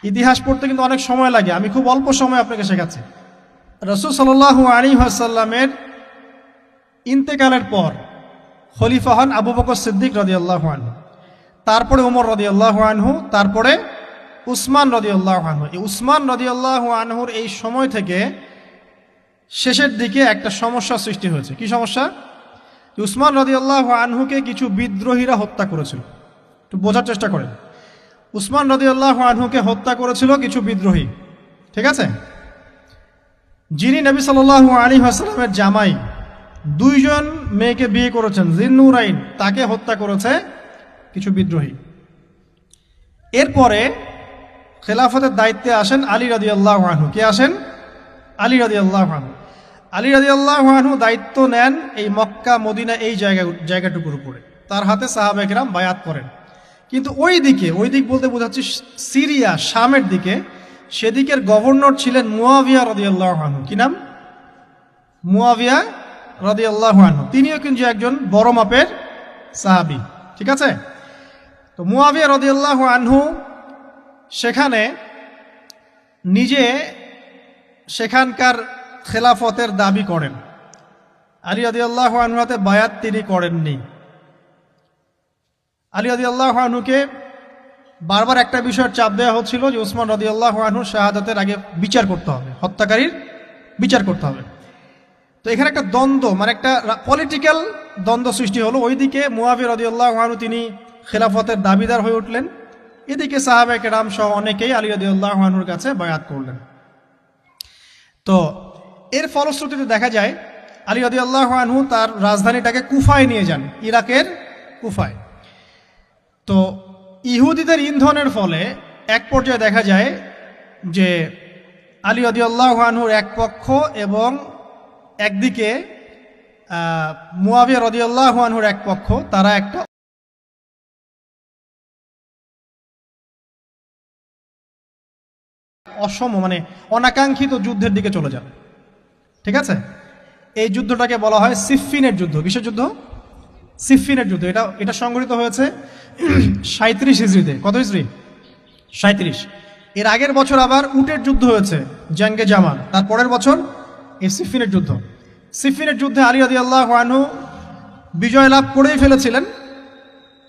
ইতিহাস পড়তে কিন্তু অনেক সময় লাগে, আমি খুব অল্প সময় আপনাকে শেখাচ্ছি। রাসূল সাল্লাল্লাহু আলাইহি ওয়াসাল্লামের ইন্তেকালের পর খলিফা হন আবু বকর সিদ্দিক রাদিয়াল্লাহু আনহু, তারপরে ওমর রাদিয়াল্লাহু আনহু, তারপরে উসমান রাদিয়াল্লাহু আনহু। এই উসমান রাদিয়াল্লাহু আনহুর এই সময় থেকে শেষের দিকে একটা সমস্যা সৃষ্টি হয়েছে। কি সমস্যা? উসমান রাদিয়াল্লাহু আনহুকে কিছু বিদ্রোহীরা হত্যা করেছিল। একটু বোঝার চেষ্টা করেন, উসমান রাদিয়াল্লাহু আনহুকে হত্যা করেছিল কিছু বিদ্রোহী, ঠিক আছে? যিনি নবী সাল্লাল্লাহু আলাইহি ওয়াসাল্লামের জামাই, দুইজন মেয়েকে বিয়ে করেছেন, জিন্নুরাইন, তাকে হত্যা করেছে কিছু বিদ্রোহী। এরপরে খেলাফতের দায়িত্বে আসেন আলী রাদিয়াল্লাহু আনহু। কে আসেন? আলী রাদিয়াল্লাহু আনহু। আলী রাদিয়াল্লাহু আনহু দায়িত্ব নেন এই মক্কা মদিনা এই জায়গাটুকুর উপরে। তার হাতে সাহাবায়ে কেরাম বায়াত করেন। কিন্তু ওই দিক বলতে বোঝাচ্ছি সিরিয়া, শামের দিকে, সেদিকের গভর্নর ছিলেন মুয়াবিয়া রাদিয়াল্লাহু আনহু। কি নাম? মুয়াবিয়া রাদিয়াল্লাহু আনহু। তিনিও কিন্তু একজন বড় মাপের সাহাবী, ঠিক আছে? তো মুয়াবিয়া রাদিয়াল্লাহু আনহু সেখানে নিজে সেখানকার খেলাফতের দাবি করেন। আলী রাদিয়াল্লাহু আনহুর হাতে বায়াত তিনি করেননি। আলী রাদিয়াল্লাহু আনহুকে বারবার একটা বিষয়ের চাপ দেওয়া হচ্ছিল যে উসমান রাদিয়াল্লাহু আনহু শাহাদাতের আগে বিচার করতে হবে, হত্যাকারীর বিচার করতে হবে। তো এখানে একটা দ্বন্দ্ব, মানে একটা পলিটিক্যাল দ্বন্দ্ব সৃষ্টি হলো। ওইদিকে মুয়াবিয়া রাদিয়াল্লাহু আনহু তিনি খেলাফতের দাবিদার হয়ে উঠলেন, এদিকে সাহাবায়ে কেরাম সহ অনেকেই আলী রাদিয়াল্লাহু আনহুর কাছে বায়াত করলেন। তো এর ফলশ্রুতিতে দেখা যায় আলী রাদিয়াল্লাহু আনহু তার রাজধানীটাকে কুফায় নিয়ে যান, ইরাকের কুফায়। তো ইহুদিদের ইন্ধনের ফলে এক পর্যায়ে দেখা যায় যে আলী রাদিয়াল্লাহু আনহুর এক পক্ষ এবং একদিকে মুয়াবিয়া রাদিয়াল্লাহু আনহুর এক পক্ষ, তারা একটা মানে অনাকাঙ্ক্ষিত যুদ্ধের দিকে চলে যান, ঠিক আছে? এই যুদ্ধটাকে বলা হয় সিফফিনের যুদ্ধ। কিসের যুদ্ধ? সিফফিনের যুদ্ধ। এটা সংঘটিত হয়েছে 37 হিজরিতে। কত হিজরি? 37। এর আগের বছর আবার উটের যুদ্ধ হয়েছে, জাঙ্গে জামাল। তার পরের বছর এই সিফফিনের যুদ্ধ। সিফফিনের যুদ্ধে আলী রাদিয়াল্লাহু আনহু বিজয় লাভ করেই ফেলেছিলেন।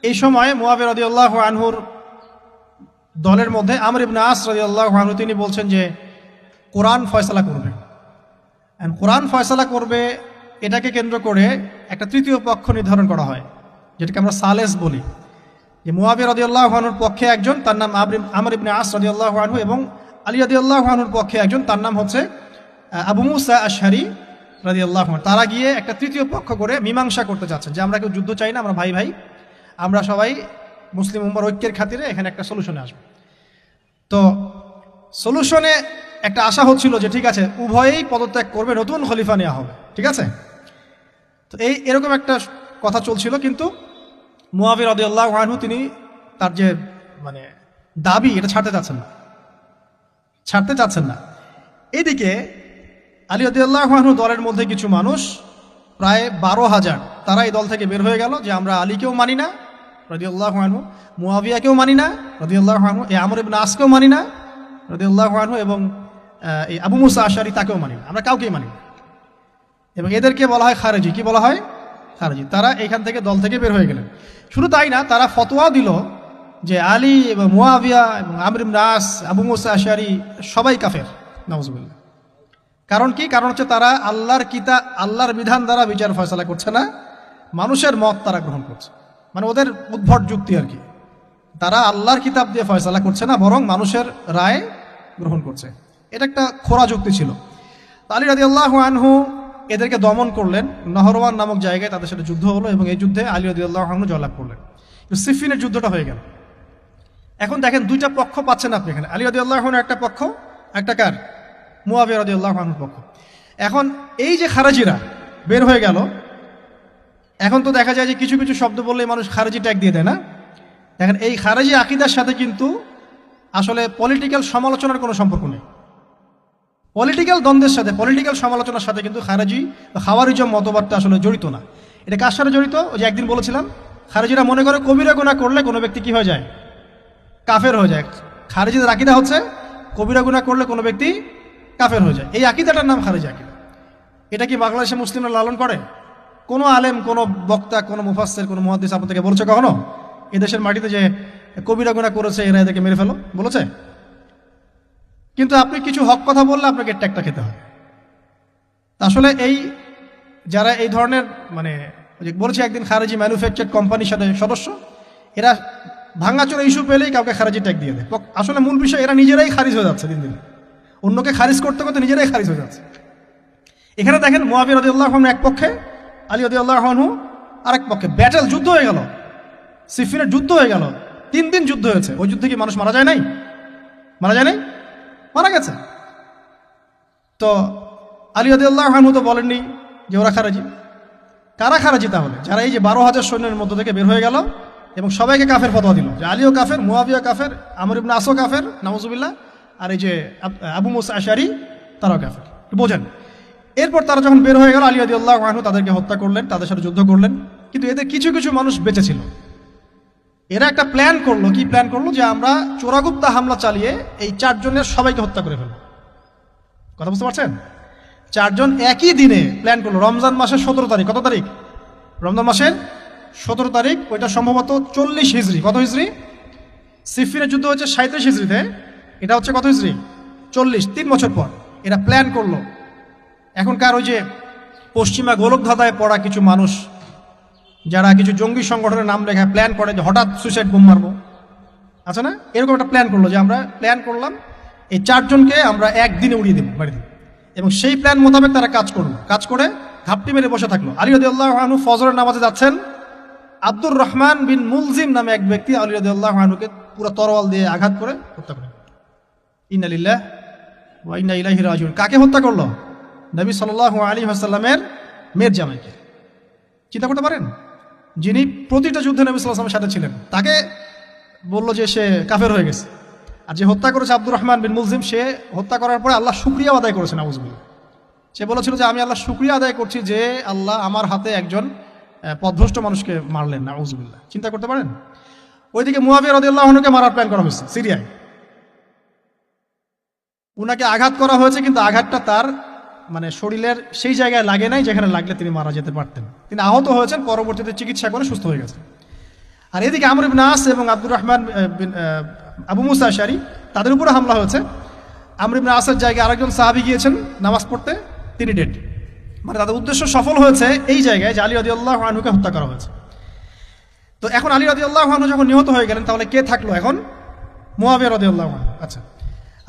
এই সময় মুয়াবিয়া রাদিয়াল্লাহু আনহুর দলের মধ্যে আমর ইবনে আস রাদিয়াল্লাহু আনহু তিনি বলছেন যে কোরআন ফয়সালা করবে। কোরআন ফয়সালা করবে, এটাকে কেন্দ্র করে একটা তৃতীয় পক্ষ নির্ধারণ করা হয়, যেটাকে আমরা সালেস বলি। যে মুয়াবিয়া রাদিয়াল্লাহু আনহুর পক্ষে একজন, তার নাম আমর ইবনে আস রাদিয়াল্লাহু আনহু, এবং আলী রাদিয়াল্লাহু আনহুর পক্ষে একজন, তার নাম হচ্ছে আবু মুসা আশআরী রাদিয়াল্লাহু আনহু। তারা গিয়ে একটা তৃতীয় পক্ষ করে মীমাংসা করতে চাচ্ছেন যে আমরা কেউ যুদ্ধ চাই না, আমরা ভাই ভাই, আমরা সবাই মুসলিম উম্মার ঐক্যের খাতিরে এখানে একটা সলিউশনে আসবে। তো সলিউশনে একটা আশা হচ্ছিল যে ঠিক আছে, উভয়েই পদত্যাগ করবে, নতুন খলিফা নেওয়া হবে, ঠিক আছে? তো এরকম একটা কথা চলছিল। কিন্তু মুয়াবিয়া রাদিয়াল্লাহু আনহু তিনি তার যে মানে দাবি, এটা ছাড়তে চাচ্ছেন না। এদিকে আলী রাদিয়াল্লাহু আনহু দলের মধ্যে কিছু মানুষ, প্রায় 12,000, তারা এই দল থেকে বের হয়ে গেল যে আমরা আলীকেও মানি না রাদিয়াল্লাহু আনহু, মুয়াবিয়াকেও মানি না রাদিয়াল্লাহু আনহু, এই আমর ইবনে আসকেও মানি না রাদিয়াল্লাহু আনহু, এবং এই আবু মুসা আশআরী তাকেও মানি না, আমরা কাউকেই মানি না। এবং এদেরকে বলা হয় খারেজি। কি বলা হয়? খারেজি। তারা এখান থেকে দল থেকে বের হয়ে গেলেন। শুধু তাই না, তারা ফতোয়া দিল যে আলী এবং মুয়াবিয়া এবং আমর ইবনে আস, আবু মুসা আশআরী সবাই কাফের, নাউজুবিল্লাহ। কারণ কি? কারণ হচ্ছে তারা আল্লাহর বিধান দ্বারা বিচার ফয়সালা করছে না, মানুষের মত তারা গ্রহণ করছে। মানে ওদের উদ্ভট যুক্তি আর কি। তারা আল্লাহর কিতাব দিয়ে ফয়সালা করছে না, বরং মানুষের রায় গ্রহণ করছে। এটা একটা খোরা যুক্তি ছিল। আলী রাদিয়াল্লাহু আনহু এদেরকে দমন করলেন। নহরওয়ান নামক জায়গায় তাদের সাথে যুদ্ধ হলো, এবং এই যুদ্ধে আলী রাদিয়াল্লাহু আনহু জয়লাভ করলেন। সিফফিনের যুদ্ধটা হয়ে গেল। এখন দেখেন দুইটা পক্ষ পাচ্ছেন আপনি এখানে, আলী রাদিয়াল্লাহু আনহু একটা পক্ষ, একটা কার? মুয়াবিয়া রাদিয়াল্লাহু আনহুর পক্ষ। এখন এই যে খারেজিরা বের হয়ে গেল, এখন তো দেখা যায় যে কিছু কিছু শব্দ বললে মানুষ খারেজি ট্যাগ দিয়ে দেয় না? দেখেন এই খারেজি আকীদার সাথে কিন্তু আসলে পলিটিক্যাল সমালোচনার কোনো সম্পর্ক নেই। পলিটিক্যাল দ্বন্দ্বের সাথে, পলিটিক্যাল সমালোচনার সাথে কিন্তু খারেজি বা খাওয়ারিজম মতবাদটা আসলে জড়িত না। এটা কার সাথে জড়িত? ওই যে একদিন বলেছিলাম, খারেজিরা মনে করে কবিরা গুনাহ করলে কোনো ব্যক্তি কি হয়ে যায়? কাফের হয়ে যায়। খারিজিদের আকীদা হচ্ছে কবিরা গুনাহ করলে কোনো ব্যক্তি কাফের হয়ে যায়। এই আকীদাটার নাম খারিজি আকীদা। এটা কি বাংলাদেশে মুসলিমরা লালন করে? কোনো আলেম, কোনো বক্তা, কোনো মুফাসসির, কোনো মুহাদ্দিস আপনাদেরকে বলেছে কখনো এদেশের মাটিতে যে কবিরা গুনাহ করেছে এরা এদেরকে মেরে ফেলো? বলেছে? কিন্তু আপনি কিছু হক কথা বললে আপনাকে ট্যাগটা খেতে হয়। আসলে এই যারা এই ধরনের মানে বলেছে একদিন খারেজি ম্যানুফ্যাকচার কোম্পানির সাথে সদস্য, এরা ভাঙাচোরা ইস্যু পেলেই কাউকে খারেজি ট্যাগ দিয়ে দেয়। আসলে মূল বিষয় এরা নিজেরাই খারিজ হয়ে যাচ্ছে দিন দিন, অন্যকে খারিজ করতে করতে নিজেরাই খারিজ হয়ে যাচ্ছে। এখানে দেখেন মুআবিয়া রাদিয়াল্লাহু আনহু এক পক্ষে, আলী রাদিয়াল্লাহু আনহু আরেক পক্ষে, ব্যাটেল যুদ্ধ হয়ে গেল, সিফিনের যুদ্ধ হয়ে গেল, 3 দিন যুদ্ধ হয়েছে। ওই যুদ্ধে কি মানুষ মারা যায় নাই? মারা যায় নাই? মারা গেছে। তো আলী রাদিয়াল্লাহু আনহু তো বলেননি যে ওরা খারাজি। কারা খারাজি তাহলে? যারা এই যে 12,000 সৈন্যের মধ্য থেকে বের হয়ে গেল এবং সবাইকে কাফের ফতোয়া দিল যে আলীও কাফের, মুআবিয়া কাফের, আমর ইবনে আসও কাফের, নাউজুবিল্লাহ, আর এই যে আবু মুসা আশআরী তারাও কাফের। বোঝেন? এরপর তারা যখন বের হয়ে গেল আলী রাদিয়াল্লাহু আনহু তাদেরকে হত্যা করলেন, তাদের সাথে যুদ্ধ করলেন। কিন্তু এদের কিছু কিছু মানুষ বেঁচে ছিল। এরা একটা প্ল্যান করলো। কি প্ল্যান করলো? যে আমরা চোরাগুপ্তা হামলা চালিয়ে এই 4 জনের সবাইকে হত্যা করে ফেলবো। কথা বুঝতে পারছেন? 4 জন একই দিনে প্ল্যান করলো। রমজান মাসের 17 তারিখ। কত তারিখ? রমজান মাসের 17 তারিখ। ওইটা সম্ভবত 40 হিজরি। কত হিজরি? সিফিনের যুদ্ধ হচ্ছে 37 হিজরিতে, এটা হচ্ছে কত হিজরি? 40, 3 বছর পর এরা প্ল্যান করলো। এখনকার ওই যে পশ্চিমা গোলকধাঁধায় পড়া কিছু মানুষ যারা কিছু জঙ্গি সংগঠনের নাম লেখা প্ল্যান করে যে হঠাৎ সুইসাইড বোম মারবো, আচ্ছা না, এরকম একটা প্ল্যান করলো যে আমরা প্ল্যান করলাম এই 4 জনকে আমরা একদিনে উড়িয়ে দেবো বাড়িতে। এবং সেই প্ল্যান মোতাবেক তারা কাজ করলো। কাজ করে ঘাপটি মেরে বসে থাকলো। আলী রাদিয়াল্লাহু আনহু ফজরের নামাজে যাচ্ছেন, আব্দুর রহমান বিন মুলজিম নামে এক ব্যক্তি আলী রাদিয়াল্লাহু আনহুকে পুরো তরোয়াল দিয়ে আঘাত করে হত্যা করে। ইন্না লিল্লাহি ওয়া ইন্না ইলাইহি রাজিউন। কাকে হত্যা করলো? নবী সাল্লাল্লাহু আলাইহি ওয়াসাল্লামের মেয়ের জামাইকে। চিন্তা করতে পারেন? যিনি প্রতিটা যুদ্ধে নবী সাল্লাল্লাহু আলাইহি ওয়াসাল্লামের সাথে ছিলেন, তাকে বললো যে সে কাফের হয়ে গেছে। আর যে হত্যা করেছে আব্দুর রহমান বিন মুলজিম, সে হত্যা করার পরে আল্লাহ শুকরিয়া আদায় করেছে। নাউজুবিল্লাহ। সে বলেছিল যে আমি আল্লাহ শুকরিয়া আদায় করছি যে আল্লাহ আমার হাতে একজন পথভ্রষ্ট মানুষকে মারলেন। নাউজুবিল্লাহ। চিন্তা করতে পারেন? ওইদিকে মুআবিয়া রাদিয়াল্লাহু আনহুকে মারার প্ল্যান করা হয়েছে সিরিয়ায়। উনাকে আঘাত করা হয়েছে, কিন্তু আঘাতটা তার মানে শরীরের সেই জায়গায় লাগে নাই যেখানে লাগলে তিনি মারা যেতে পারতেন। তিনি আহত হয়েছেন, পরবর্তীতে চিকিৎসা করে সুস্থ হয়ে গেছেন। আর এদিকে আমর ইবনে আস এবং আব্দুর রহমান আবু মুসা আশআরী তাদের উপরে হামলা হয়েছে। আমর ইবনে আসের জায়গায় আরেকজন সাহাবী গিয়েছেন নামাজ পড়তে, তিনি ডেড। মানে তাদের উদ্দেশ্য সফল হয়েছে এই জায়গায় যে আলী রাদিয়াল্লাহু আনহুকে হত্যা করা হয়েছে। তো এখন আলী রাদিয়াল্লাহু আনহু যখন নিহত হয়ে গেলেন, তাহলে কে থাকলো এখন? মুআবিয়া রাদিয়াল্লাহু আনহু। আচ্ছা,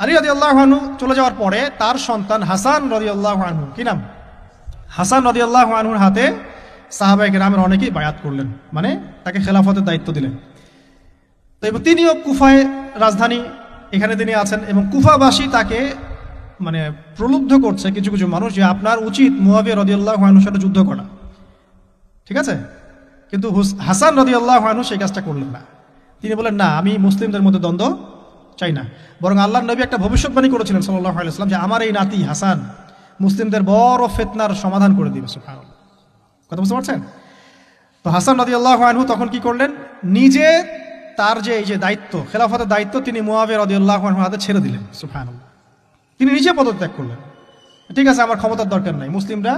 আলী রাদিয়াল্লাহু আনহু চলে যাওয়ার পরে তার সন্তান হাসান রাদিয়াল্লাহু আনহু, কি নাম? হাসান রাদিয়াল্লাহু আনহুর হাতে সাহাবায়ে কেরামের অনেকেই বায়াত করলেন, মানে তাকে খেলাফতের দায়িত্ব দিলেন। তো এবং তিনিও কুফায় রাজধানী, এখানে তিনি আছেন এবং কুফাবাসী তাকে মানে প্রলুব্ধ করছে কিছু কিছু মানুষ যে আপনার উচিত মুআবিয়া রাদিয়াল্লাহু আনহুর সাথে যুদ্ধ করা। ঠিক আছে? কিন্তু হাসান রাদিয়াল্লাহু আনহু সেই কাজটা করলেন না। তিনি বলেন না, আমি মুসলিমদের মধ্যে দ্বন্দ্ব চাই না, বরং আল্লাহর নবী একটা ভবিষ্যৎবাণী করেছিলেন সাল্লাল্লাহু আলাইহি ওয়াসাল্লাম যে আমার এই নাতি হাসান মুসলিমদের বড় ফিতনার সমাধান করে দিবে। সুবহানাল্লাহ। কথা বুঝতে পারছেন? তো হাসান রাদিয়াল্লাহু আনহু তখন কি করলেন? নিজে তার যে এই যে দায়িত্ব, খেলাফতের দায়িত্ব, তিনি মুআবিয়া রাদিয়াল্লাহু আনহুর হাতে ছেড়ে দিলেন। সুবহানাল্লাহ। তিনি নিজে পদত্যাগ করলেন। ঠিক আছে, আমার ক্ষমতার দরকার নাই, মুসলিমরা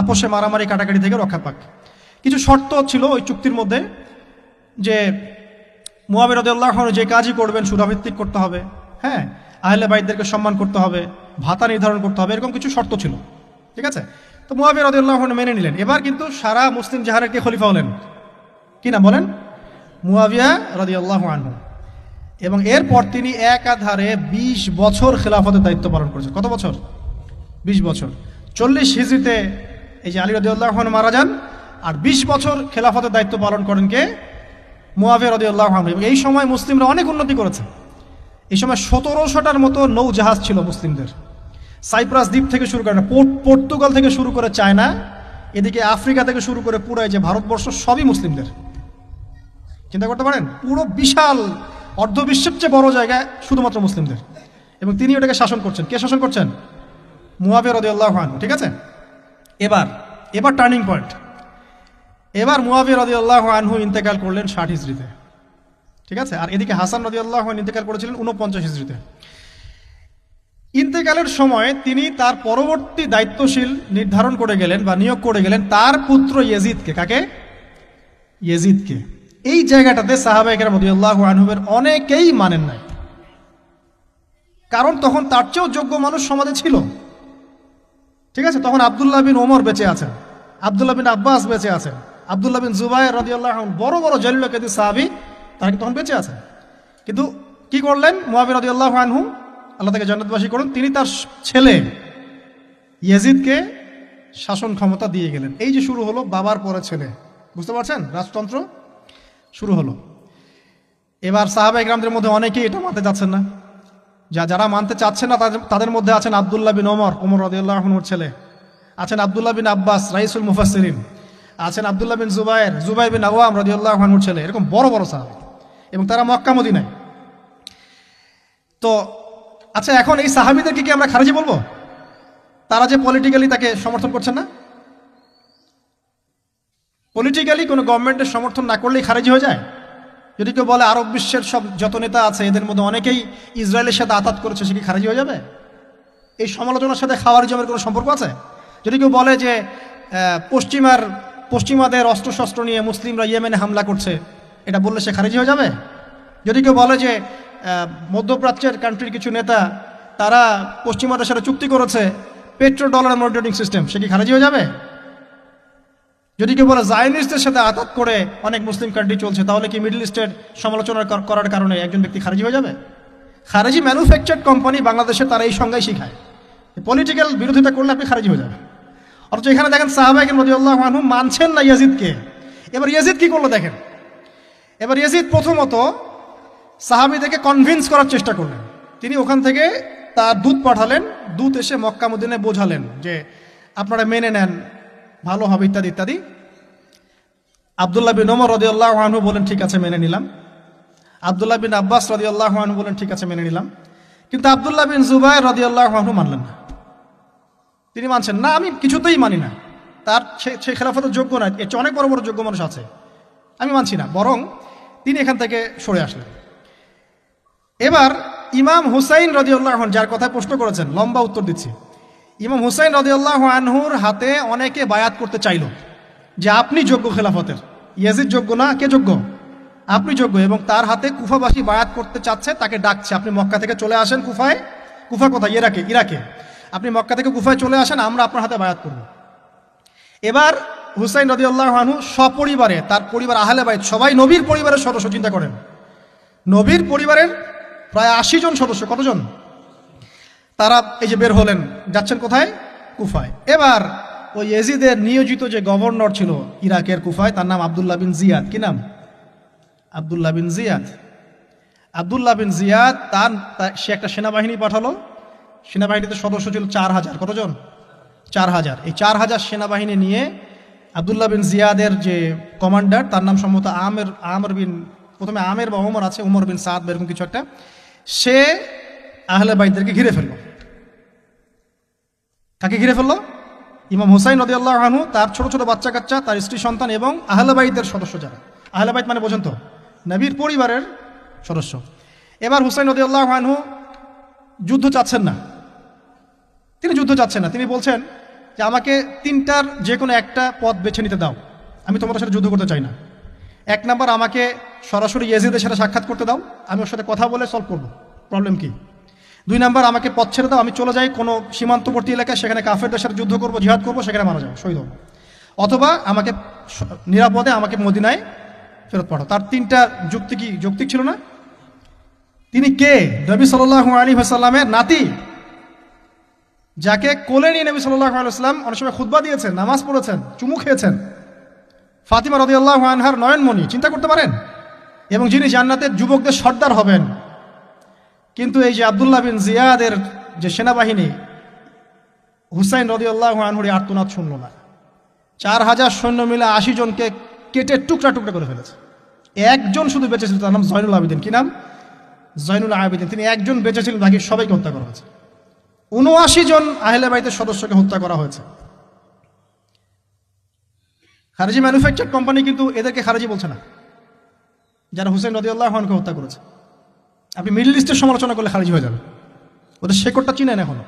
আপোষে মারামারি কাটাকাটি থেকে রক্ষা পাক। কিছু শর্ত ছিল ওই চুক্তির মধ্যে, যে মুআবিয়া রাদিয়াল্লাহু আনহু যে কাজই করবেন সুরাভিত্তিক করতে হবে, হ্যাঁ, আহলে বাইতদেরকে সম্মান করতে হবে, ভাতা নির্ধারণ করতে হবে, এরকম কিছু শর্ত ছিল। ঠিক আছে? তো মুআবিয়া রাদিয়াল্লাহু আনহু মেনে নিলেন। এবার কিন্তু সারা মুসলিম জাহারের কে খলিফা হলেন? কি না বলেন? মুআবিয়া রাদিয়াল্লাহু আনহু। এবং এরপর তিনি একাধারে 20 বছর খেলাফতের দায়িত্ব পালন করেছেন। কত বছর? 20 বছর। 40 হিজরিতে এই যে আলী রাদিয়াল্লাহু আনহু মারা যান, আর 20 বছর খেলাফতের দায়িত্ব পালন করেন কে? মুআবিয়া রাদিয়াল্লাহু আনহু। এবং এই সময় মুসলিমরা অনেক উন্নতি করেছে। এই সময় 1700টার মতো নৌ জাহাজ ছিল মুসলিমদের। সাইপ্রাস দ্বীপ থেকে শুরু করে, পর্তুগাল থেকে শুরু করে চায়না, এদিকে আফ্রিকা থেকে শুরু করে পুরো যে ভারতবর্ষ, সবই মুসলিমদের। চিন্তা করতে পারেন? পুরো বিশাল অর্ধবিশ্বের চেয়ে বড় জায়গায় শুধুমাত্র মুসলিমদের, এবং তিনি ওটাকে শাসন করছেন। কে শাসন করছেন? মুআবিয়া রাদিয়াল্লাহু আনহু। ঠিক আছে? এবার টার্নিং পয়েন্ট। এবার মুআবিয়া রাদিয়াল্লাহু আনহু ইন্তেকাল করলেন 60 হিজরিতে। ঠিক আছে। আর এদিকে হাসান রাদিয়াল্লাহু আনহু ইন্তেকাল করেছিলেন 49 হিজরিতে। ইন্তেকালের সময় তিনি তার পরবর্তী দায়িত্বশীল নির্ধারণ করে গেলেন বা নিয়োগ করে গেলেন তার পুত্র ইয়েজিদকে। কাকে? ইয়েজিদকে। এই জায়গাটাতে সাহাবায়ে কেরাম রাদিয়াল্লাহু আনহুমের অনেকেই মানেন নাই, কারণ তখন তার চেয়েও যোগ্য মানুষ সমাজে ছিল। ঠিক আছে, তখন আব্দুল্লাহ বিন ওমর বেঁচে আছেন, আব্দুল্লাহ বিন আব্বাস বেঁচে আছেন, আব্দুল্লাহ বিন জুবায়ের রাদিয়াল্লাহু আনহু বড় বড় জলিল কাদির সাহাবী, তারা তখন বেঁচে আছেন। কিন্তু কি করলেন মুআবিয়া রাদিয়াল্লাহু আনহু, আল্লাহ তাকে জান্নাতবাসী করুন, তিনি তার ছেলে ইয়েজিদকে শাসন ক্ষমতা দিয়ে গেলেন। এই যে শুরু হলো বাবার পরে ছেলে, বুঝতে পারছেন, রাজতন্ত্র শুরু হলো। এবার সাহাবায়ে কেরামদের মধ্যে অনেকেই এটা মানতে চাচ্ছেন না। যারা মানতে চাচ্ছেন না তাদের মধ্যে আছেন আব্দুল্লাহ বিন ওমর রাদিয়াল্লাহু আনহুর ছেলে, আছেন আব্দুল্লাহ বিন আব্বাস রাইসুল মুফাসসিরিন, আছেন আব্দুল্লাহ বিন জুবাইর বিন আওয়াম রাদিয়াল্লাহু আনহুর ছেলে, এরকম বড় বড় সাহাবী, এবং তারা মক্কা মদিনায়। তো আচ্ছা, এখন এই সাহাবীদেরকে কি আমরা খারিজি বলবো? তারা যে পলিটিক্যালি তাকে সমর্থন করছেন না, পলিটিক্যালি কোনো গভর্নমেন্টের সমর্থন না করলেই খারিজি হয়ে যায়? যদি কেউ বলে আরব বিশ্বের সব যত নেতা আছে এদের মধ্যে অনেকেই ইসরায়েলের সাথে আঘাত করেছে, সে কি খারিজি হয়ে যাবে? এই সমালোচনার সাথে খাওয়ারিজমের কোনো সম্পর্ক আছে? যদি কেউ বলে যে পশ্চিমাদের অস্ত্রশস্ত্র নিয়ে মুসলিমরা ইয়েমেনে হামলা করছে, এটা বললে সে খারিজি হয়ে যাবে? যদি কেউ বলে যে মধ্যপ্রাচ্যের কান্ট্রির কিছু নেতা তারা পশ্চিমাদের সাথে চুক্তি করেছে পেট্রো ডলার মনিটরিং সিস্টেম, সে কি খারিজি হয়ে যাবে? যদি কেউ বলে জায়নিস্টদের সাথে আঘাত করে অনেক মুসলিম কান্ট্রি চলছে, তাহলে কি মিডল ইস্টের সমালোচনা করার কারণে একজন ব্যক্তি খারিজি হয়ে যাবে? খারিজি ম্যানুফ্যাকচার্ড কোম্পানি বাংলাদেশে তারা এই সংজ্ঞাই শিখায়, পলিটিক্যাল বিরোধিতা করলে আপনি খারিজি হয়ে যাবেন। অথচ এখানে দেখেন সাহাবায়ে কেরাম রাদিয়াল্লাহু আনহু মানছেন না ইয়াজিদকে। এবার ইয়াজিদ কি করলো দেখেন। এবার ইয়াজিদ প্রথমত সাহাবীদেরকে কনভিন্স করার চেষ্টা করলেন। তিনি ওখান থেকে তার দূত পাঠালেন, দূত এসে মক্কা মদিনায় বোঝালেন যে আপনারা মেনে নেন, ভালো হবে, ইত্যাদি ইত্যাদি। আব্দুল্লাহ বিন ওমর রাদিয়াল্লাহু আনহু বলেন ঠিক আছে মেনে নিলাম, আব্দুল্লাহ বিন আব্বাস রাদিয়াল্লাহু আনহু বলেন ঠিক আছে মেনে নিলাম। কিন্তু আব্দুল্লাহ বিন জুবায়ের রাদিয়াল্লাহু আনহু মানলেন না। তিনি মানছেন না, আমি কিছুতেই মানি না, তার সে খেলাফতের যোগ্য নয়, এর চেয়ে অনেক বড় বড় যোগ্য মানুষ আছে, আমি মানছি না। বরং তিনি এখান থেকে সরে আসলেন। এবার ইমাম হুসাইন রাদিয়াল্লাহু আনহু, যার কথা প্রশ্ন করেছেন, লম্বা উত্তর দিচ্ছি। ইমাম হুসাইন রাদিয়াল্লাহু আনহুর হাতে অনেকে বায়াত করতে চাইল যে আপনি যোগ্য খেলাফতের, ইয়াজিদ যোগ্য না, কে যোগ্য? আপনি যোগ্য। এবং তার হাতে কুফাবাসী বায়াত করতে চাচ্ছে, তাকে ডাকছে আপনি মক্কা থেকে চলে আসেন কুফায়। কুফা কোথায়? ইরাকে। আপনি মক্কা থেকে কুফায় চলে আসেন, আমরা আপনার হাতে বায়াত করব। এবার হুসাইন রাদিয়াল্লাহু আনহু সপরিবারে, তার পরিবার আহলে বাইত সবাই নবীর পরিবারের সদস্য, চিন্তা করেন, নবীর পরিবারের প্রায় 80 জন সদস্য, কতজন? তারা এই যে বের হলেন, যাচ্ছেন কোথায়? কুফায়। এবার ওই ইয়াজিদের নিয়োজিত যে গভর্নর ছিল ইরাকের কুফায়, তার নাম আব্দুল্লাহ বিন জিয়াদ। কি নাম? আব্দুল্লাহ বিন জিয়াদ। আব্দুল্লাহ বিন জিয়াদ সে একটা সেনাবাহিনী পাঠালো। সেনাবাহিনীতে সদস্য ছিল 4000। কতজন? 4000। এই 4000 সেনাবাহিনী নিয়ে আব্দুল্লাহ বিন জিয়াদের যে কমান্ডার, তার নাম সম্ভবত আমের বিন, প্রথমে আমের বা ওমর আছে, ওমর বিন সাদ বা এরকম কিছু একটা, সে আহলে বাইতদেরকে ঘিরে ফেললো। কাকে ঘিরে ফেললো? ইমাম হুসাইন রাদিয়াল্লাহু আনহু, তার ছোট ছোট বাচ্চা কাচ্চা, তার স্ত্রী সন্তান এবং আহলে বাইতের সদস্য যারা। আহলে বাইত মানে বোঝেন তো, নবীর পরিবারের সদস্য। এবার হুসাইন রাদিয়াল্লাহু আনহু যুদ্ধ চাচ্ছেন না, তিনি যুদ্ধ চাচ্ছেন না। তিনি বলছেন যে আমাকে 3টার যে কোনো একটা পথ বেছে নিতে দাও, আমি তোমাদের সাথে যুদ্ধ করতে চাই না। 1 নাম্বার, আমাকে সরাসরি ইয়াজিদের সাথে সাক্ষাৎ করতে দাও, আমি ওর সাথে কথা বলে সলভ করবো, প্রবলেম কি। 2 নাম্বার, আমাকে পথ ছেড়ে দাও, আমি চলে যাই কোনো সীমান্তবর্তী এলাকায়, সেখানে কাফেরদের সাথে যুদ্ধ করবো, জিহাদ করবো, সেখানে মারা যাবো, শহীদ হবো। অথবা আমাকে নিরাপদে আমাকে মদিনায় ফেরত পাঠাও। তার 3টা যুক্তি কি যৌক্তিক ছিল না? তিনি কে? নবী সাল্লাল্লাহু আলাইহি ওয়াসাল্লামের নাতি, যাকে কোলে নিয়ে নবী সাল্লাল্লাহু আলাইহি ওয়াসাল্লাম অনেক সময় খুতবা দিয়েছেন, নামাজ পড়েছেন, চুমু খেয়েছেন। ফাতিমা রাদিয়াল্লাহু আনহার নয়নমণি, চিন্তা করতে পারেন, এবং যিনি জান্নাতের যুবকদের সর্দার হবেন। কিন্তু এই যে আব্দুল্লাহ বিন জিয়াদের যে সেনাবাহিনী, হুসাইন রাদিয়াল্লাহু আনহুর আর্তনাদ শুনল না। 4000 সৈন্য মিলে 80 জনকে কেটে টুকরা টুকরা করে ফেলেছে। একজন শুধু বেঁচে ছিল, তার নাম জয়নুল আবেদিন। কি নাম? জয়নুল আবেদিন। তিনি একজন বেঁচে ছিলেন, বাকি সবাইকে হত্যা করা হয়েছে। 79 জন আহলে বাইতের সদস্যকে হত্যা করা হয়েছে। খারেজি ম্যানুফ্যাকচার কোম্পানি কিন্তু এদেরকে খারেজি বলছে না, যারা হুসাইন রাদিয়াল্লাহু আনহুকে হত্যা করেছে। আপনি মিডল ইস্টের সমালোচনা করলে খারিজ হয়ে যাবে, ওদের শেকড়টা চিনেন এখনো।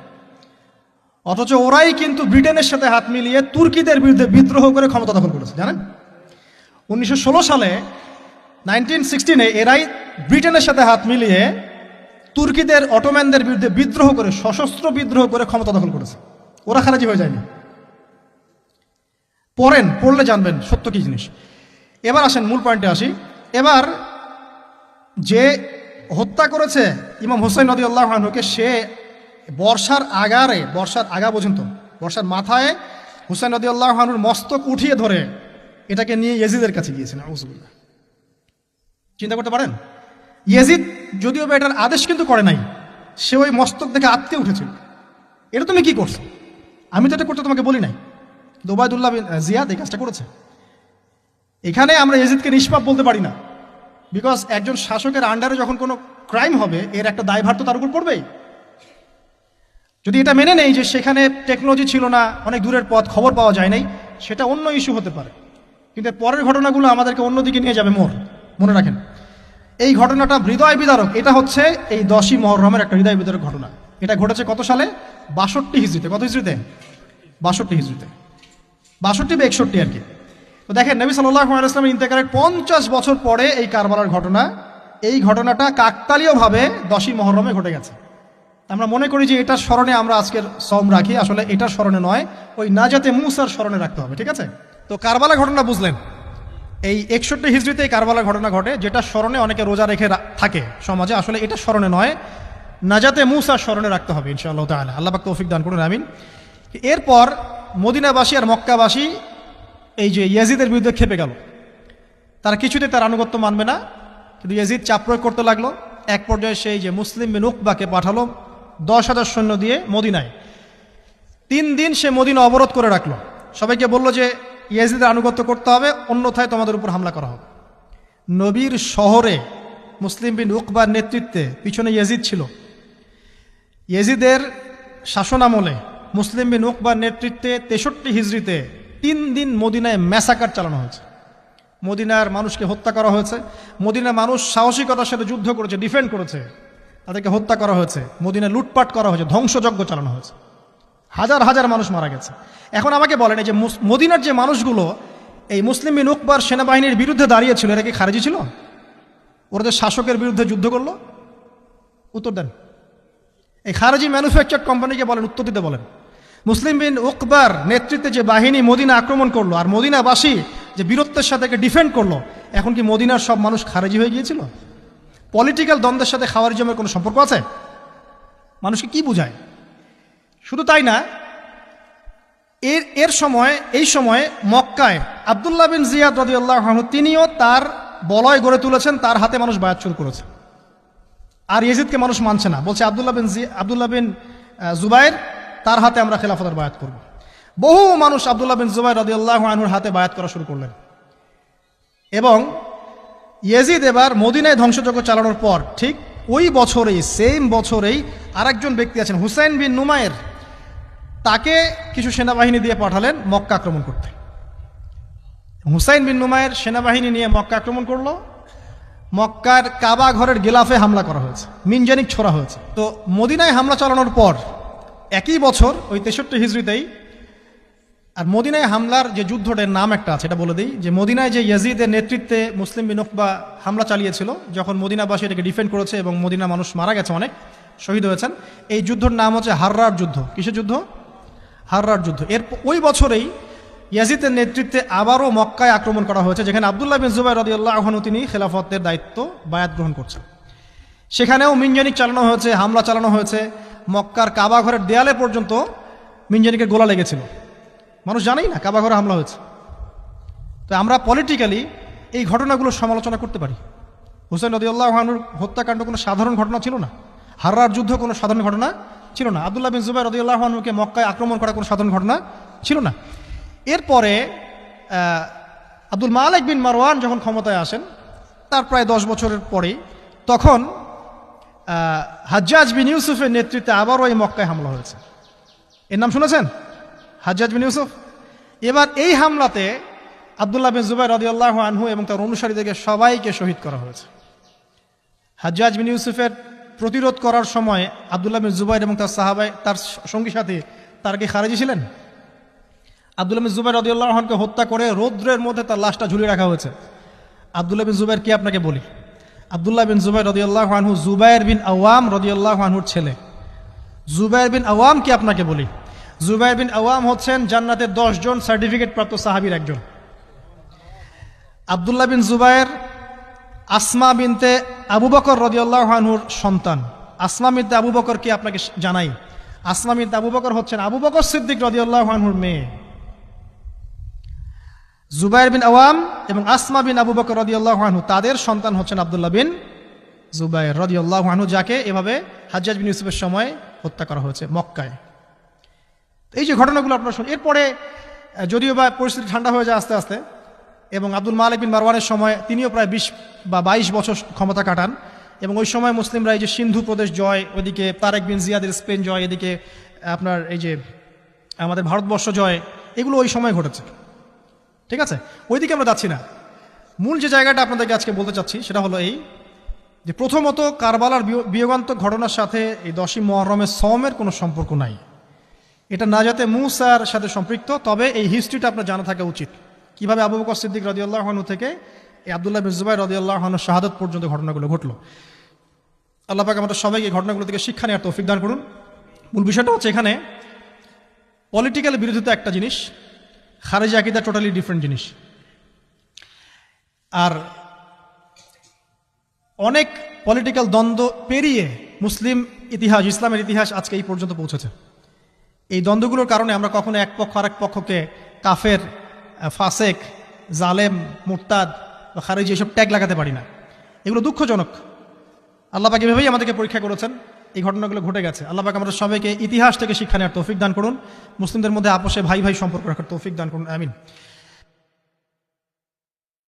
অথচ ওরাই কিন্তু ব্রিটেনের সাথে হাত মিলিয়ে তুর্কিদের বিরুদ্ধে বিদ্রোহ করে ক্ষমতা দখল করেছে, জানেন? 1916 সালে 1916 এরাই ব্রিটেনের সাথে হাত মিলিয়ে তুর্কিদের অটোম্যানদের বিরুদ্ধে বিদ্রোহ করে, সশস্ত্র বিদ্রোহ করে ক্ষমতা দখল করেছে। ওরা খারাজি হয়ে যায়নি। পড়লে জানবেন সত্য কি জিনিস। এবার আসেন মূল পয়েন্টে আসি। এবার যে হত্যা করেছে ইমাম হুসাইন রাদিয়াল্লাহু আনহুকে, সে বর্ষার আগা পর্যন্ত, বর্ষার মাথায় হুসাইন রাদিয়াল্লাহু আনহুর মস্তক উঠিয়ে ধরে এটাকে নিয়ে ইয়েজিদের কাছে গিয়েছেন। আউযুবিল্লাহ। চিন্তা করতে পারেন? ইয়েজিদ যদিও বা এটার আদেশ কিন্তু করে নাই, সে ওই মস্তক দেখে আটকে উঠেছিল। এটা তুমি কি করছো? আমি তো এটা করতে তোমাকে বলি নাই। উবাইদুল্লাহ বিন জিয়াদ এই কাজটা করেছে। এখানে আমরা ইয়েজিদকে নিষ্পাপ বলতে পারি না, বিকজ একজন শাসকের আন্ডারে যখন কোনো ক্রাইম হবে এর একটা দায়ভার তো তার উপর পড়বেই। যদি এটা মেনে নেই যে সেখানে টেকনোলজি ছিল না, অনেক দূরের পথ, খবর পাওয়া যায় নাই, সেটা অন্য ইস্যু হতে পারে, কিন্তু পরের ঘটনাগুলো আমাদেরকে অন্যদিকে নিয়ে যাবে। মনে রাখেন, এই ঘটনাটা হৃদয় বিদারক। এটা হচ্ছে এই 10ই মুহররমের একটা হৃদয় বিদারক ঘটনা। এটা ঘটেছে কত সালে? 62 হিজরিতে। কত হিজরিতে? 62 হিজরিতে, 62 বা 61 আর কি। তো দেখেন, নবী সাল্লাল্লাহু আলাইহি ওয়াসাল্লামের ইন্তেকালের 50 বছর পরে এই কারবালার ঘটনা, এই ঘটনাটা কাকতালীয়ভাবে 10ই মুহররমে ঘটে গেছে। আমরা মনে করি যে এটার স্মরণে আমরা আজকের সওম রাখি, আসলে এটার স্মরণে নয়, ওই নাজাতে মুসার স্মরণে রাখতে হবে। ঠিক আছে? তো কারবালা ঘটনা বুঝলেন। এই 61 হিজরিতে এই কারবালা ঘটনা ঘটে, যেটা স্মরণে অনেকে রোজা রেখে থাকে সমাজে। আসলে এটা স্মরণে নয়, নাজাতে মুসার স্মরণে রাখতে হবে ইনশাআল্লাহ তাআলা। আল্লাহ পাক তৌফিক দান করুন, আমিন। এরপর মদিনাবাসী আর মক্কাবাসী এই যে ইয়াজিদের বিরুদ্ধে খেপে গেল। তারা কিছুতে তার আনুগত্য মানবে না, কিন্তু ইয়াজিদ চাপ প্রয়োগ করতে লাগলো। এক পর্যায়ে সেই যে মুসলিম বিন উকবাকে পাঠালো 10,000 সৈন্য দিয়ে মদিনায়। 3 দিন সে মদিনা অবরোধ করে রাখলো। সবাইকে বলল যে ইয়াজিদের আনুগত্য করতে হবে, অন্যথায় তোমাদের উপর হামলা করা হবে। নবীর শহরে মুসলিম বিন উকবার নেতৃত্বে, পিছনে ইয়াজিদ ছিল, ইয়াজিদের শাসনামলে মুসলিম বিন উকবার নেতৃত্বে 63 হিজরিতে 3 দিন মদিনায় ম্যাসাকার চালানো হয়েছে। মদিনার মানুষকে হত্যা করা হয়েছে। মদিনার মানুষ সাহসিকতার সাথে যুদ্ধ করেছে, ডিফেন্ড করেছে, তাদেরকে হত্যা করা হয়েছে। মদিনায় লুটপাট করা হয়েছে, ধ্বংসযজ্ঞ চালানো হয়েছে, হাজার হাজার মানুষ মারা গেছে। এখন আমাকে বলেন, এই যে মদিনার যে মানুষগুলো এই মুসলিম বিন উকবার সেনাবাহিনীর বিরুদ্ধে দাঁড়িয়েছিল, এরা কি খারেজি ছিল? ওরা যে শাসকের বিরুদ্ধে যুদ্ধ করলো? উত্তর দেন। এই খারেজি ম্যানুফ্যাকচার কোম্পানিকে বলেন, উত্তর দিতে বলেন। মুসলিম বিন উকবার নেতৃত্বে যে বাহিনী মদিনা আক্রমণ করলো, আর মদিনাবাসী যে বীরত্বের সাথে ডিফেন্ড করলো, এখন কি মদিনার সব মানুষ খারেজি হয়ে গিয়েছিল? পলিটিক্যাল দ্বন্দ্বের সাথে খাওয়ারিজমের কোনো সম্পর্ক আছে? মানুষকে কি বুঝায়? শুধু তাই না, এই সময় মক্কায় আব্দুল্লাহ বিন জিয়াদ রাদিয়াল্লাহু আনহু তিনিও তার বলয় গড়ে তুলেছেন, তার হাতে মানুষ বায়াত শুরু করেছে। আর ইয়াজিদকে মানুষ মানছে না, বলছে আব্দুল্লাহ বিন জুবাইর, তার হাতে আমরা খেলাফতের বায়াত করব। বহু মানুষ আব্দুল্লাহ বিন জুবাইর রাদিয়াল্লাহু আনহুর হাতে বায়াত করা শুরু করলেন। এবং ইয়াজিদ এবার মদিনায় ধ্বংসযজ্ঞ চালানোর পর ঠিক ওই বছরেই, সেম বছরেই আরেকজন ব্যক্তি আছেন হুসাইন বিন নুমায়ের, তাকে কিছু সেনাবাহিনী দিয়ে পাঠালেন মক্কা আক্রমণ করতে। হুসাইন বিন নুমায়ের সেনাবাহিনী নিয়ে মক্কা আক্রমণ করলো। মক্কার কাবা ঘরের গিলাফে হামলা করা হয়েছে, মিনজানিক ছোড়া হয়েছে। তো মদিনায় হামলা চালানোর পর একই বছর ওই 63 হিজরিতেই, আর মদিনায় হামলার যে যুদ্ধটার নাম একটা আছে, এটা বলে দিই, যে মদিনায় যে ইয়াজিদের নেতৃত্বে মুসলিম বিন উকবা হামলা চালিয়েছিল, যখন মদিনাবাসী এটাকে ডিফেন্ড করেছে এবং মদিনা মানুষ মারা গেছে, অনেক শহীদ হয়েছেন, এই যুদ্ধের নাম হচ্ছে হাররার যুদ্ধ। কিসের যুদ্ধ? হাররার যুদ্ধ। এর ওই বছরেই ইয়াজিদের নেতৃত্বে আবারও মক্কায় আক্রমণ করা হয়েছে, যেখানে আব্দুল্লাহ বিন জুবাইর রাদিয়াল্লাহু আনহু তিনি খেলাফতের দায়িত্ব বায়াত গ্রহণ করছেন। সেখানেও মিনজানিক চালানো হয়েছে, হামলা চালানো হয়েছে। মক্কার কাবা ঘরের দেয়ালে পর্যন্ত মিনজানিকের গোলা লেগেছিল। মানুষ জানেই না কাবা ঘরে হামলা হয়েছে। তো আমরা পলিটিক্যালি এই ঘটনাগুলোর সমালোচনা করতে পারি। হুসাইন রাদিয়াল্লাহু আনহুর হত্যাকাণ্ড কোনো সাধারণ ঘটনা ছিল না, হাররার যুদ্ধ কোনো সাধারণ ঘটনা ছিল না, আব্দুল্লাহ বিন জুবাইর রাদিয়াল্লাহু আনহুকে মক্কায় আক্রমণ করা কোনো সাধারণ ঘটনা ছিল না। এরপরে আব্দুল মালিক বিন মারওয়ান যখন ক্ষমতায় আসেন, তার প্রায় 10 বছরের পরেই, তখন হাজ্জাজ বিন ইউসুফের নেতৃত্বে আবারও এই মক্কায় হামলা হয়েছে। এর নাম শুনেছেন? হাজ্জাজ বিন ইউসুফ। এবার এই হামলাতে আব্দুল্লাহ বিন জুবাইর রাদিয়াল্লাহু আনহু এবং তার অনুসারীদেরকে সবাইকে শহীদ করা হয়েছে। হাজ্জাজ বিন ইউসুফের প্রতিরোধ করার সময় আব্দুল্লাহ বিন জুবাইর এবং তার সাহাবাই তার সঙ্গী সাথী তারা কি খারেজি ছিলেন? আব্দুল্লাহ বিন জুবাইর রাদিয়াল্লাহু আনহুকে হত্যা করে রৌদ্রের মধ্যে তার লাশটা ঝুলিয়ে রাখা হয়েছে। আব্দুল্লাহ বিন জুবাইর কি আপনাকে বলি? আব্দুল্লাহ বিন জুবাইর রাদিয়াল্লাহু আনহু জুবাইর বিন আওয়াম রাদিয়াল্লাহু আনহুর ছেলে। জুবাইর বিন আওয়াম কি আপনাকে বলি? জুবাইর বিন আওয়াম হচ্ছেন জান্নাতের 10 জন সার্টিফিকেট প্রাপ্ত সাহাবীর একজন। আব্দুল্লাহ বিন জুবাইর আসমা বিনতে আবু বকর রাদিয়াল্লাহু আনহুর সন্তান। আসমা বিনতে আবু বকর কি আপনাকে জানাই? আসমা বিনতে আবু বকর হচ্ছেন আবু বকর সিদ্দিক রাদিয়াল্লাহু আনহুর মেয়ে। জুবাইর বিন আওয়াম এবং আসমা বিন আবু বকর রাদিয়াল্লাহু আনহু তাদের সন্তান হচ্ছেন আব্দুল্লাহ বিন জুবাইর রাদিয়াল্লাহু আনহু, যাকে এভাবে হাজ্জাজ বিন ইউসুফের সময় হত্যা করা হয়েছে মক্কায়। এই যে ঘটনাগুলো আপনারা শুনুন। এরপরে যদিও বা পরিস্থিতি ঠান্ডা হয়ে যায় আস্তে আস্তে, এবং আব্দুল মালিক বিন মারওয়ানের সময় তিনিও প্রায় 20 বা 22 বছর ক্ষমতা কাটান, এবং ওই সময় মুসলিমরা এই যে সিন্ধু প্রদেশ জয়, ওইদিকে তারেক বিন জিয়াদের স্পেন জয়, এদিকে আপনার এই যে আমাদের ভারতবর্ষ জয়, এগুলো ওই সময় ঘটেছে। ঠিক আছে, ওইদিকে আমরা যাচ্ছি না। মূল যে জায়গাটা আপনাদেরকে আজকে বলতে চাচ্ছি সেটা হলো এই যে প্রথমত কারবালার বিয়োগান্তক ঘটনার সাথে এই 10ই মুহররমের সওমের কোনো সম্পর্ক নাই। এটা নাজাতে মুসার সাথে সম্পৃক্ত, তবে এই হিস্ট্রিটা আপনার জানা থাকা উচিত, কিভাবে আবু বকর সিদ্দিক রাদিয়াল্লাহু আনহু থেকে এই আব্দুল্লাহ বিন জুবাইর রাদিয়াল্লাহু আনহুর শাহাদাত পর্যন্ত ঘটনাগুলো ঘটলো। আল্লাহ পাক আমাদের সবাইকে ঘটনাগুলো থেকে শিক্ষা নেওয়ার তৌফিক দান করুন। মূল বিষয়টা হচ্ছে এখানে পলিটিক্যাল বিরোধিতা একটা জিনিস, খারেজি আকীদা টোটালি ডিফারেন্ট জিনিস। আর অনেক পলিটিক্যাল দ্বন্দ্ব পেরিয়ে মুসলিম ইতিহাস, ইসলামের ইতিহাস আজকে এই পর্যন্ত পৌঁছেছে। এই দ্বন্দ্বগুলোর কারণে আমরা কখনো এক পক্ষ আরেক পক্ষকে কাফের, ফাসেক, জালেম, মুরতাদ বা খারেজি এসব ট্যাগ লাগাতে পারি না। এগুলো দুঃখজনক। আল্লাহ পাক এভাবেই আমাদেরকে পরীক্ষা করেছেন, এই ঘটনাগুলো ঘটে গেছে। আল্লাহ পাক আমাদের সবাইকে ইতিহাস থেকে শিক্ষা নেওয়ার তৌফিক দান করুন, মুসলিমদের মধ্যে আপোষে ভাই ভাই সম্পর্ক রাখার তৌফিক দান করুন, আমিন।